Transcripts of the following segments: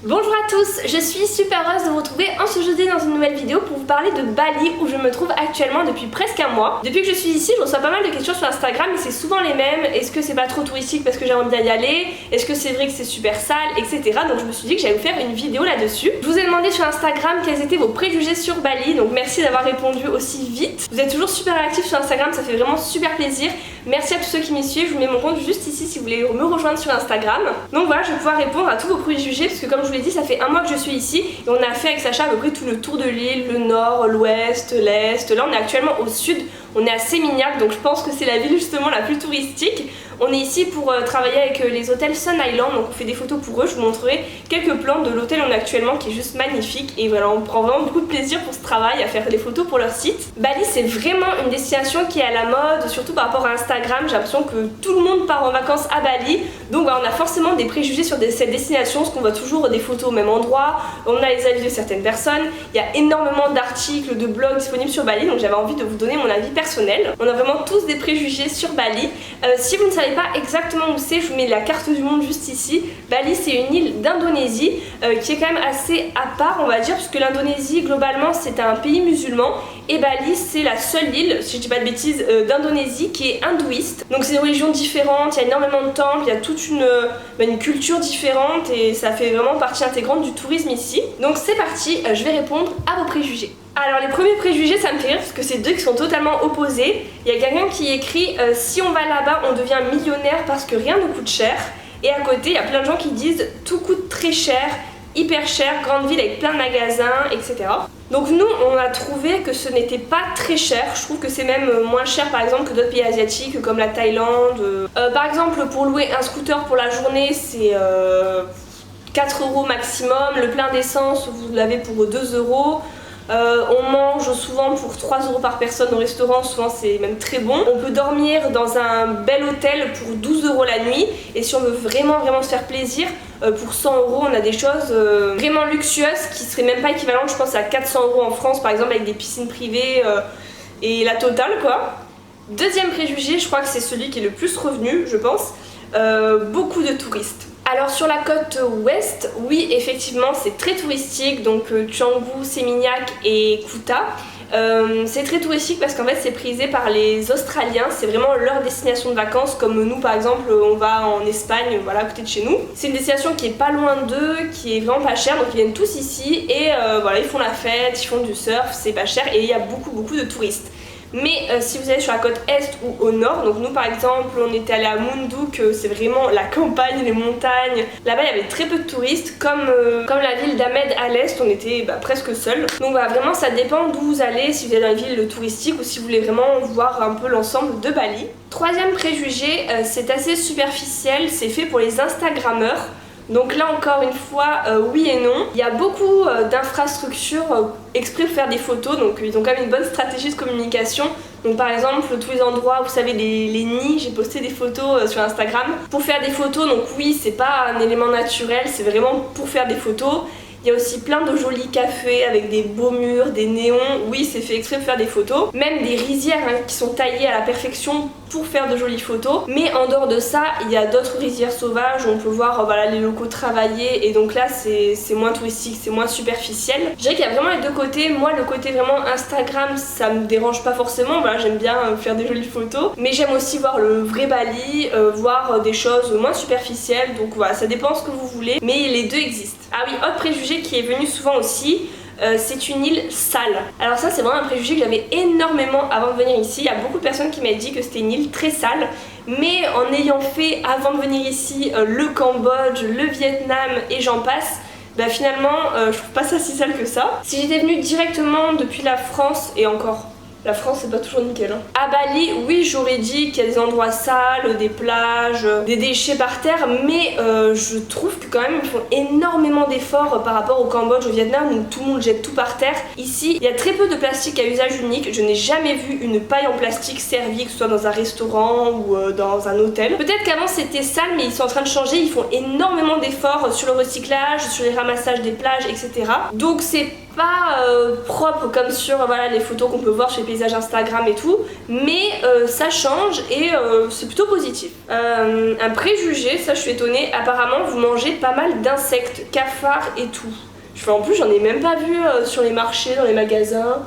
Bonjour à tous, je suis super heureuse de vous retrouver en ce jeudi dans une nouvelle vidéo pour vous parler de Bali où je me trouve actuellement depuis presque un mois. Depuis que je suis ici, je reçois pas mal de questions sur Instagram et c'est souvent les mêmes. Est-ce que c'est pas trop touristique parce que j'ai envie d'y aller? Est-ce que c'est vrai que c'est super sale, etc. Donc je me suis dit que j'allais vous faire une vidéo là-dessus. Je vous ai demandé sur Instagram quels étaient vos préjugés sur Bali, donc merci d'avoir répondu aussi vite. Vous êtes toujours super actifs sur Instagram, ça fait vraiment super plaisir. Merci à tous ceux qui m'y suivent, je vous mets mon compte juste ici si vous voulez me rejoindre sur Instagram. Donc voilà, je vais pouvoir répondre à tous vos préjugés parce que comme je vous l'ai dit, ça fait un mois que je suis ici et on a fait avec Sacha à peu près tout le tour de l'île, le nord, l'ouest, l'est. Là on est actuellement au sud, on est à Seminyak, donc je pense que c'est la ville justement la plus touristique. On est ici pour travailler avec les hôtels Sun Island, donc on fait des photos pour eux. Je vous montrerai quelques plans de l'hôtel où on est actuellement qui est juste magnifique et voilà, on prend vraiment beaucoup de plaisir pour ce travail à faire des photos pour leur site. Bali c'est vraiment une destination qui est à la mode, surtout par rapport à Instagram. J'ai l'impression que tout le monde part en vacances à Bali, donc voilà, on a forcément des préjugés sur cette destination parce qu'on voit toujours des photos au même endroit, on a les avis de certaines personnes, il y a énormément d'articles, de blogs disponibles sur Bali, donc j'avais envie de vous donner mon avis personnel. On a vraiment tous des préjugés sur Bali. Si vous ne savez pas exactement où c'est, je vous mets la carte du monde juste ici. Bali c'est une île d'Indonésie qui est quand même assez à part on va dire, puisque l'Indonésie globalement c'est un pays musulman et Bali c'est la seule île, si je dis pas de bêtises, d'Indonésie qui est hindouiste. Donc c'est une religion différente, il y a énormément de temples, il y a toute une culture différente et ça fait vraiment partie intégrante du tourisme ici. Donc c'est parti, je vais répondre à vos préjugés. Alors les premiers préjugés ça me fait rire parce que c'est deux qui sont totalement opposés. Il y a quelqu'un qui écrit si on va là-bas on devient millionnaire parce que rien ne coûte cher. Et à côté il y a plein de gens qui disent tout coûte très cher, hyper cher, grande ville avec plein de magasins, etc. Donc nous on a trouvé que ce n'était pas très cher. Je trouve que c'est même moins cher par exemple que d'autres pays asiatiques comme la Thaïlande. Par exemple pour louer un scooter pour la journée c'est 4 € maximum. Le plein d'essence vous l'avez pour 2 €. On mange souvent pour 3 € par personne au restaurant, souvent c'est même très bon. On peut dormir dans un bel hôtel pour 12 € la nuit et si on veut vraiment se faire plaisir, pour 100 € on a des choses vraiment luxueuses qui seraient même pas équivalentes je pense à 400 € en France par exemple avec des piscines privées et la totale quoi. Deuxième préjugé, je crois que c'est celui qui est le plus revenu je pense, beaucoup de touristes. Alors sur la côte ouest, oui effectivement c'est très touristique, donc Canggu, Seminyak et Kuta. C'est très touristique parce qu'en fait c'est prisé par les Australiens, c'est vraiment leur destination de vacances comme nous par exemple on va en Espagne, voilà à côté de chez nous. C'est une destination qui est pas loin d'eux, qui est vraiment pas chère donc ils viennent tous ici et voilà ils font la fête, ils font du surf, c'est pas cher et il y a beaucoup de touristes. Mais si vous allez sur la côte est ou au nord, donc nous par exemple on était allé à Munduk, c'est vraiment la campagne, les montagnes. Là-bas il y avait très peu de touristes, comme la ville d'Ahmed à l'est, on était presque seuls. Donc voilà, vraiment ça dépend d'où vous allez, si vous êtes dans une ville touristique ou si vous voulez vraiment voir un peu l'ensemble de Bali. Troisième préjugé, c'est assez superficiel, c'est fait pour les Instagrammeurs. Donc là encore une fois, oui et non. Il y a beaucoup d'infrastructures exprès pour faire des photos, donc ils ont quand même une bonne stratégie de communication. Donc par exemple tous les endroits, vous savez les nids, j'ai posté des photos sur Instagram pour faire des photos, donc oui c'est pas un élément naturel, c'est vraiment pour faire des photos. Il y a aussi plein de jolis cafés avec des beaux murs, des néons, oui c'est fait exprès pour faire des photos. Même des rizières qui sont taillées à la perfection pour faire de jolies photos. Mais en dehors de ça, il y a d'autres rizières sauvages où on peut voir voilà, les locaux travailler et donc là c'est moins touristique, c'est moins superficiel. Je dirais qu'il y a vraiment les deux côtés. Moi le côté vraiment Instagram ça me dérange pas forcément, voilà, j'aime bien faire des jolies photos. Mais j'aime aussi voir le vrai Bali, voir des choses moins superficielles. Donc voilà, ça dépend ce que vous voulez, mais les deux existent. Ah oui, autre préjugé qui est venu souvent aussi, c'est une île sale. Alors ça c'est vraiment un préjugé que j'avais énormément avant de venir ici. Il y a beaucoup de personnes qui m'avaient dit que c'était une île très sale. Mais en ayant fait avant de venir ici le Cambodge, le Vietnam et j'en passe, finalement je trouve pas ça si sale que ça. Si j'étais venue directement depuis la France et encore... La France c'est pas toujours nickel. À Bali, oui j'aurais dit qu'il y a des endroits sales, des plages, des déchets par terre, mais je trouve que quand même ils font énormément d'efforts par rapport au Cambodge, au Vietnam où tout le monde jette tout par terre. Ici, il y a très peu de plastique à usage unique. Je n'ai jamais vu une paille en plastique servie, que ce soit dans un restaurant ou dans un hôtel. Peut-être qu'avant c'était sale, mais ils sont en train de changer. Ils font énormément d'efforts sur le recyclage, sur les ramassages des plages, etc. Donc c'est pas propre comme sur voilà, les photos qu'on peut voir sur les paysages Instagram et tout, mais ça change et c'est plutôt positif. Un préjugé, ça je suis étonnée, apparemment vous mangez pas mal d'insectes, cafards et tout. En plus j'en ai même pas vu sur les marchés, dans les magasins.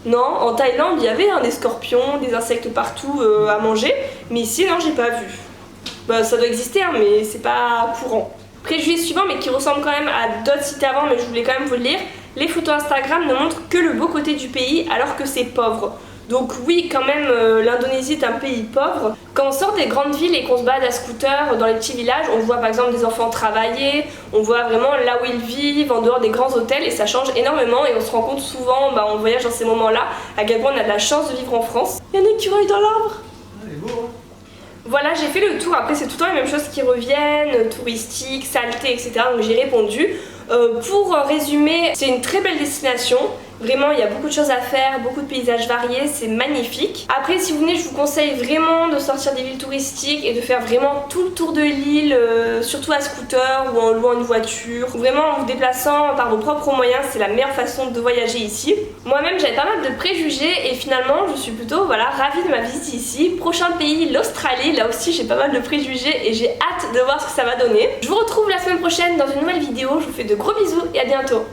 Non, en Thaïlande il y avait des scorpions, des insectes partout à manger, mais ici non j'ai pas vu. Bah, ça doit exister hein, mais c'est pas courant. Préjugé suivant mais qui ressemble quand même à d'autres sites avant, mais je voulais quand même vous le lire. Les photos Instagram ne montrent que le beau côté du pays alors que c'est pauvre. Donc oui, quand même, l'Indonésie est un pays pauvre. Quand on sort des grandes villes et qu'on se balade à scooter dans les petits villages, on voit par exemple des enfants travailler, on voit vraiment là où ils vivent, en dehors des grands hôtels, et ça change énormément et on se rend compte souvent, on voyage dans ces moments-là, à quel point on a de la chance de vivre en France. Il y a un écureuil dans l'arbre. Elle est beau, hein. Voilà, j'ai fait le tour, après c'est tout le temps les mêmes choses qui reviennent, touristiques, saleté, etc. Donc j'ai répondu. Pour résumer, c'est une très belle destination. Vraiment, il y a beaucoup de choses à faire, beaucoup de paysages variés, c'est magnifique. Après, si vous venez, je vous conseille vraiment de sortir des villes touristiques et de faire vraiment tout le tour de l'île, surtout à scooter ou en louant une voiture. Vraiment, en vous déplaçant par vos propres moyens, c'est la meilleure façon de voyager ici. Moi-même, j'avais pas mal de préjugés et finalement, je suis plutôt ravie de ma visite ici. Prochain pays, l'Australie. Là aussi, j'ai pas mal de préjugés et j'ai hâte de voir ce que ça va donner. Je vous retrouve la semaine prochaine dans une nouvelle vidéo. Je vous fais de gros bisous et à bientôt.